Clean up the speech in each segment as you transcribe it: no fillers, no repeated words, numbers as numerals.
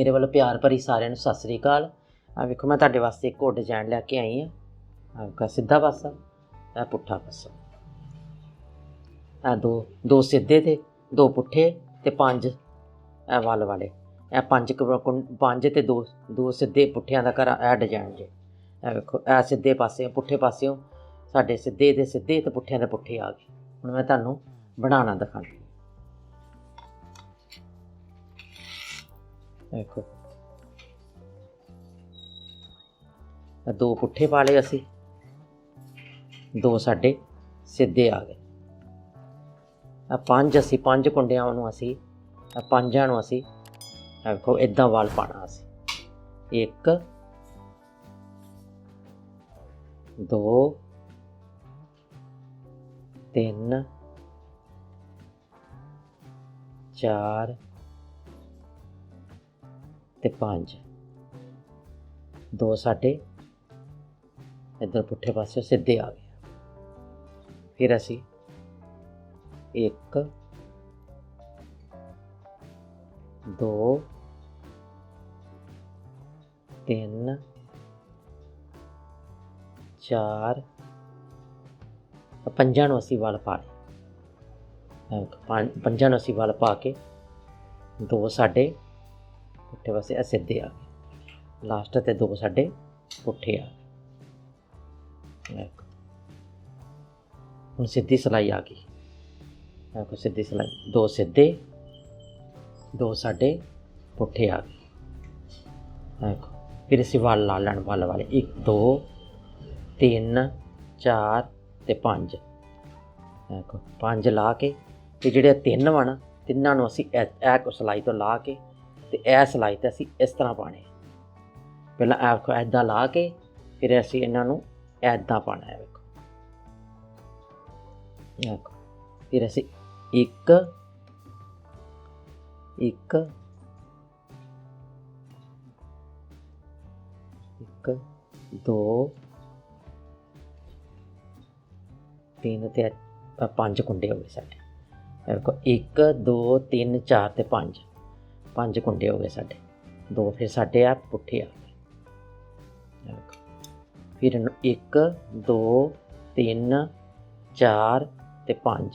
मेरे वालों प्यार भरी सारिਆਂ ਨੂੰ सत श्री अकाल। आ वेखो मैं तुहाडे वास्ते एक होर डिजाइन लैके आई हाँ। आ सीधा पासा, आ पुट्ठा पासा। आ दो सीधे थे, दो पुट्ठे ते पंज ए वल वाले। ए पंज ते दो सीधे पुट्ठियां दा घर ए डिजाइन जे। ए वेखो ए सीधे पासे पुट्ठे पासियों साडे सीधे ते सीधे ते पुट्ठियां दे पुट्ठे आ गए। हुण मैं तुहानूं बनाना दिखाणी। देखो दो पुट्ठे पा लए असी, दो साडे सीधे आ गए। पंज कुंडियां नूं असी पंजां नूं असी देखो इदां वाल पाना। असी एक दो तीन चार ते पंज, दो साडे इधर पुट्ठे पासे सीधे आ गए। फिर असी एक दो तीन चार पंजां नूं असी वल पा लए। पंजां नूं असी वल पा के दो साडे पुट्ठे पासे सीधे आ गए। लास्ट ते दो साडे पुट्ठे आ गए। हुण सीधी सिलाई आ गई। देखो सीधी सिलाई, दो सीधे दो साडे पुट्ठे आ गए। देखो फिर असीं वल ला लैण वल वाले, एक दो तीन चार ते पंज। देखो पंज ला के ते जिहड़े तीन वा ना तिन्नां नूं असीं ए सिलाई तो ला के ते ए सिलाई ते असीं इस तरह पाने। पहलां देखो ऐदां ला के फिर असीं इन्हां नूं ऐदां पाना है। देखो फिर असीं एक एक एक दो तीन ते पंज कुंडे हो गए साडे। देखो एक दो तीन चार ते पंज कुंडे हो गए साडे। दो फिर साडे आ पुट्ठे आ गए। फिर एक दो तीन चार ते पंज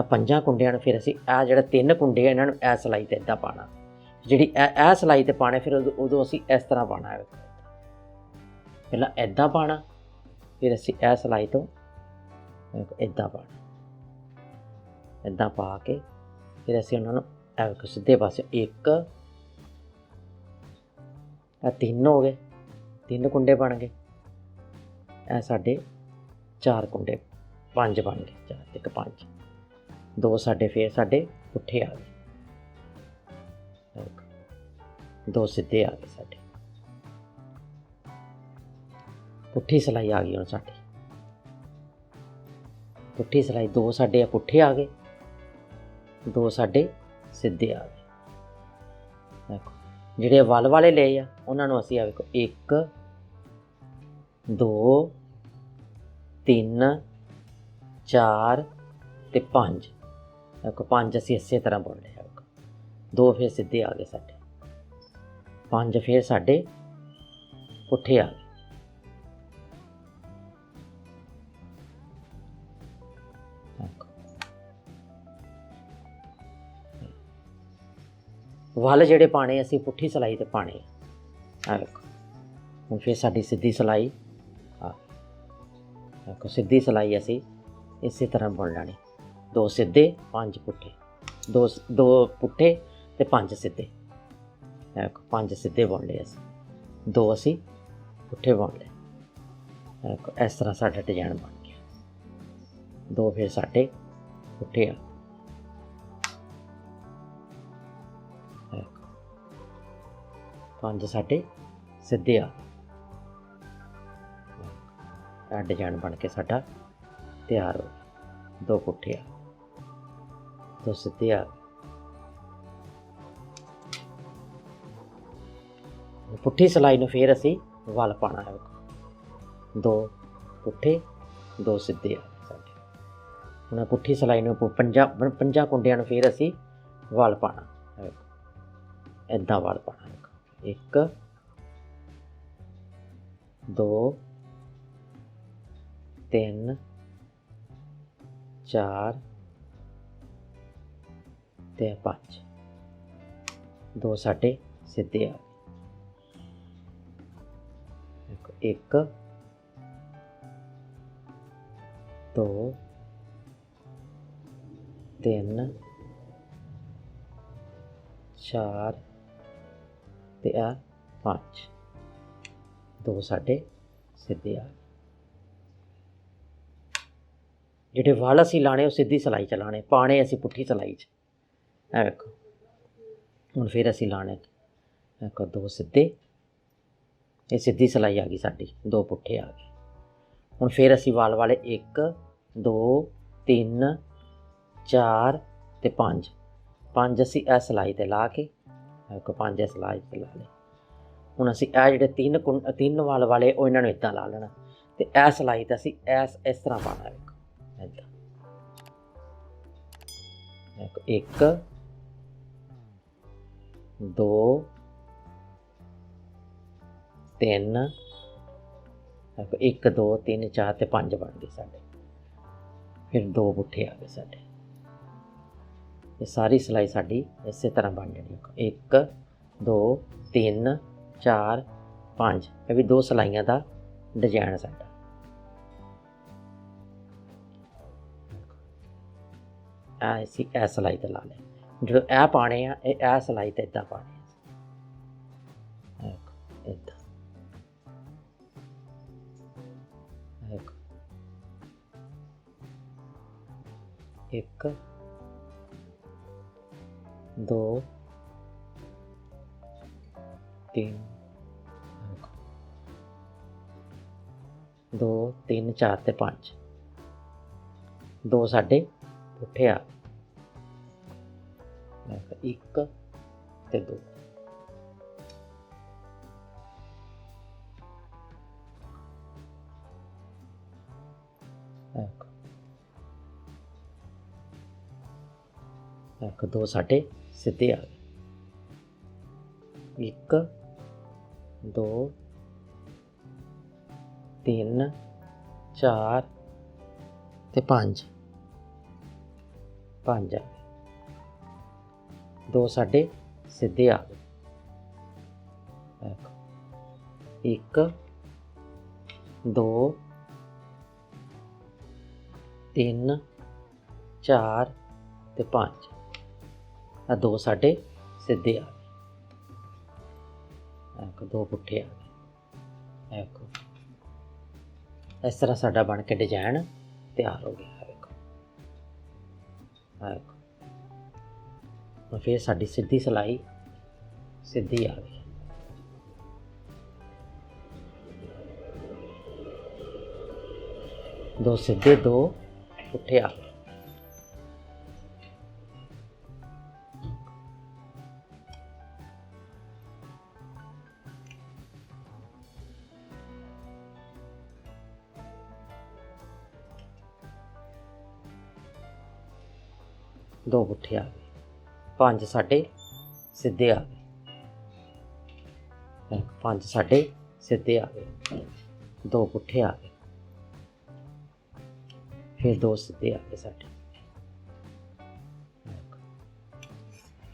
पंजां कुंडियां फिर असीं आ जिहड़ा तीन कुंडे इन्हां नूं ए सिलाई ते इदां पाना। जिहड़ी ए सिलाई ते पाने फिर उदों असीं इस तरह पाना है। पहलां इदां पाना, फिर असीं ए सिलाई तो इदां पाना। इदां पा के फिर असीं उन्हां नूं सीधे पासे एक तीन हो गए, तीन कुंडे बन गए। ए साडे चार कुंडे पंज बन गए, चार ते इक पंज। दो साडे फिर साडे पुट्ठे आ गए, दो सीधे आ गए साडे। पुट्ठी सिलाई आ गई हुण साडी। पुट्ठी सिलाई दो साडे पुट्ठे आ गए, दो साडे सीधे आ गए। देखो जिहड़े वल वाले ले आ उन्हां नूं असीं देखो एक दो तीन चार ते पंज। देखो पंज असीं इसे तरह बुन लिया। दो फिर सीधे आ गए साडे, पंज फिर साडे पुट्ठे आ गए। वल जिहड़े पाने असीं पुट्ठी सिलाई ते पाने आ। देखो हुण फिर साडी सीधी सिलाई आ। देखो सीधी सिलाई असीं इसे तरह बुन लैनी। दो सीधे पंज पुट्ठे, दो पुट्ठे ते पंज सीधे। देखो पंज सीधे बुन लए असीं, दो असीं पुट्ठे बुन लए। देखो इस तरह साडा डिजाइन बन गया। दो फिर साडे पुट्ठे आ। पंज साडे सीधे आ। डिजाइन बन के साडा तैयार हो गया। दो पुट्ठे आ, दो सीधे आ। पुट्ठी सिलाई नूं फिर असीं वल पाना है। दो पुट्ठे दो सीधे आ साडे। हुण पुट्ठी सिलाई नूं पंजां कुंडियां नूं फिर असीं वल पाना। इदां वल पाना। एक दो तीन चार ते पाँच, दो साडे सीधे आ गए। एक दो तीन चार ते आ पाँच, दो साडे सीधे आ गए। जिहड़े वल असीं लाने वो सीधी सिलाई च लाने, पाने असीं पुट्ठी सिलाई च। ऐ वेखो हुण फिर असीं लाने देखो दो सीधे, ये सीधी सिलाई आ गई साडी, दो पुट्ठे आ गए। हुण फिर असीं वल वाले एक दो तीन चार ते पाँच, पाँच असीं इह सिलाई ते ला के देखो पाँच सिलाई ते ला ले। हुण असीं इह जिहड़े तीन वल वाले वो इन्हां नूं इदां ला लेना ते इह सिलाई ते असीं इस तरह पाना। देखो इदां देखो एक दो तीन, देखो एक दो तीन चार ते पाँच बन गए साडे। फिर दो पुट्ठे आ गए साडे। ये सारी सिलाई साडी इस तरह बन जानी। एक दो तीन चार पाँच, ये भी दो सिलाइयां दा डिजाइन साडा। असीं ए सिलाई ते ला लें, जो ए पाने आ ए सिलाई ते इदां पाने इदां। एक दो तीन, दो तीन चार ते पाँच, दो साडे पुट्ठे आ गए। एक ते दो, एक दो साडे सीधे आ गए। एक दो तीन चार ते पाँच, पाँच आ गए। दो साडे सीधे आ गए। एक दो तीन चार ते पाँच, दो साडे सीधे आ गए। दो पुट्ठे आ गए। इस तरह साडा बन के डिजाइन तैयार हो गया। देखो फिर साडी सीधी सिलाई सीधी आ गई। दो सीधे दो पुट्ठे आ गए। दो पुट्ठे आ गए। पाँच साडे सीधे आ गए। पाँच साडे सीधे आ गए। दो पुट्ठे आ गए। फिर दो सीधे आ गए साडे।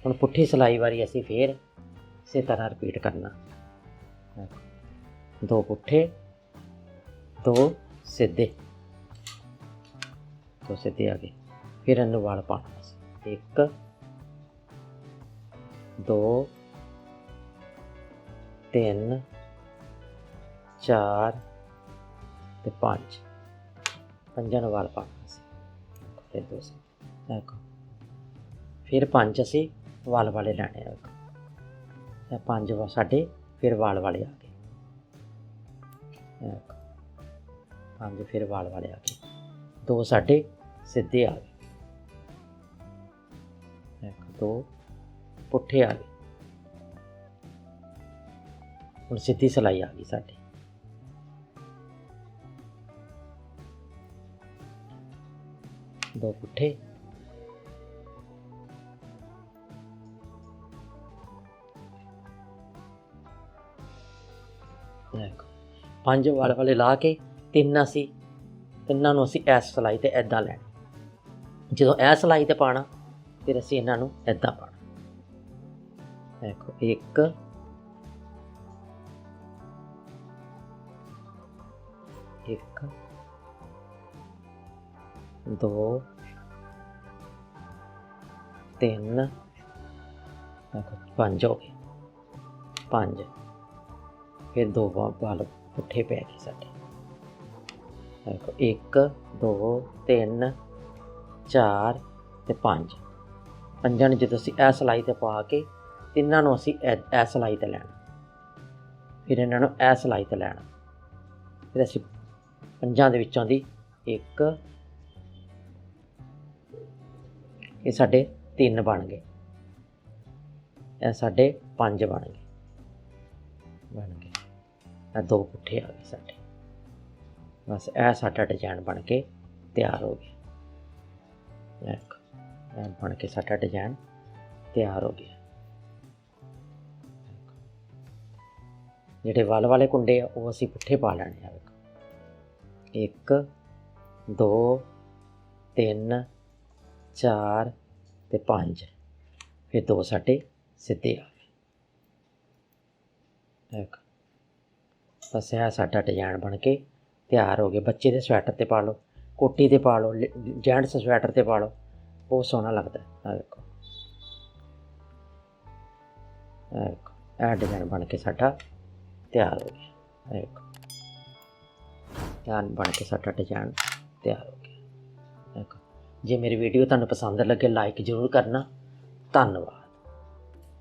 हुण पुट्ठी सिलाई वारी असीं फिर इसे तरह रिपीट करना। दो पुट्ठे दो सीधे, दो सीधे आ गए। फिर इन्हूं वल पाना। एक दो तीन चार ते पाँच, पंजां नूं वल पाना। फिर दो देखो फिर पाँच असीं वल वाले लैने। देखो पाँच साडे फिर वल वाले आ गए। देखो पाँच फिर वल वाले आ गए। दो साडे सीधे आ गए। दो पुट्ठे आ गए। हुण सीधी सिलाई आ गई साडी। दो पुट्ठे 5 ਵਾਲ ਵਾਲੇ ਲਾ ਕੇ ਤਿੰਨਾਂ ਨੂੰ ਅਸੀਂ ਇਸ ਸਿਲਾਈ ਤੇ ਇੱਦਾਂ ਲੈਣਾ। ਜਦੋਂ ਇਹ ਸਿਲਾਈ ਤੇ ਪਾਉਣਾ ਫਿਰ ਅਸੀਂ ਇਹਨਾਂ ਨੂੰ ਇੱਦਾਂ ਪਾਉਣਾ। ਦੇਖੋ 1 1 2 3 ਦੇਖੋ 5 ਹੋ ਗਏ। 5 ਫਿਰ 2 ਵਾਲ ਪੁੱਠੇ ਪੈ ਗਏ ਸਾਡੇ। ਦੇਖੋ 1 2 3 4 ਤੇ 5। ਪੰਜਾਂ ਨੂੰ ਜਦੋਂ ਅਸੀਂ ਇਹ ਸਿਲਾਈ ਤੇ ਪਾ ਕੇ ਤਿੰਨਾਂ ਨੂੰ ਅਸੀਂ ਇਹ ਸਿਲਾਈ ਤੇ ਲੈਣਾ। ਫਿਰ ਇਹਨਾਂ ਨੂੰ ਇਹ ਸਿਲਾਈ ਤੇ ਲੈਣਾ। ਫਿਰ ਅਸੀਂ ਪੰਜਾਂ ਦੇ ਵਿੱਚੋਂ ਦੀ 1 ਇਹ ਸਾਡੇ 3 ਬਣ ਗਏ। ਇਹ ਸਾਡੇ 5 ਬਣ ਗਏ। ਇਹ 2 ਪੁੱਠੇ ਆ ਗਏ ਸਾਡੇ। ਬਸ ਇਹ ਸਾਡਾ ਡਿਜ਼ਾਈਨ ਬਣ ਕੇ ਤਿਆਰ ਹੋ ਗਿਆ। ਇਹ ਬਣ ਕੇ ਸਾਡਾ ਡਿਜ਼ਾਈਨ ਤਿਆਰ ਹੋ ਗਿਆ। ਜਿਹੜੇ ਵੱਲ ਵਾਲੇ ਕੁੰਡੇ ਆ ਉਹ ਅਸੀਂ ਪੁੱਠੇ ਪਾ ਲੈਣੇ ਆ। 1 2 3 4 ਤੇ 5 ਫਿਰ 2 ਸਾਡੇ ਸਿੱਧੇ ਆ ਗਏ। ਬਸ ਇਹ ਸਾਡਾ ਡਿਜ਼ਾਈਨ ਬਣ ਕੇ ਤਿਆਰ ਹੋ ਗਿਆ। ਬੱਚੇ ਦੇ ਸਵੈਟਰ 'ਤੇ ਪਾ ਲਓ, ਕੋਟੀ 'ਤੇ ਪਾ ਲਓ, ਜੈਂਟਸ ਸਵੈਟਰ 'ਤੇ ਪਾ ਲਓ, ਬਹੁਤ ਸੋਹਣਾ ਲੱਗਦਾ। ਆਹ ਦੇਖੋ ਇਹ ਡਿਜ਼ਾਈਨ ਬਣ ਕੇ ਸਾਡਾ ਤਿਆਰ ਹੋ ਗਿਆ। ਦੇਖੋ ਡਿਜ਼ਾਈਨ ਬਣ ਕੇ ਸਾਡਾ ਡਿਜ਼ਾਈਨ ਤਿਆਰ ਹੋ ਗਿਆ। ਦੇਖੋ ਜੇ ਮੇਰੀ ਵੀਡੀਓ ਤੁਹਾਨੂੰ ਪਸੰਦ ਲੱਗੇ ਲਾਈਕ ਜ਼ਰੂਰ ਕਰਨਾ। ਧੰਨਵਾਦ।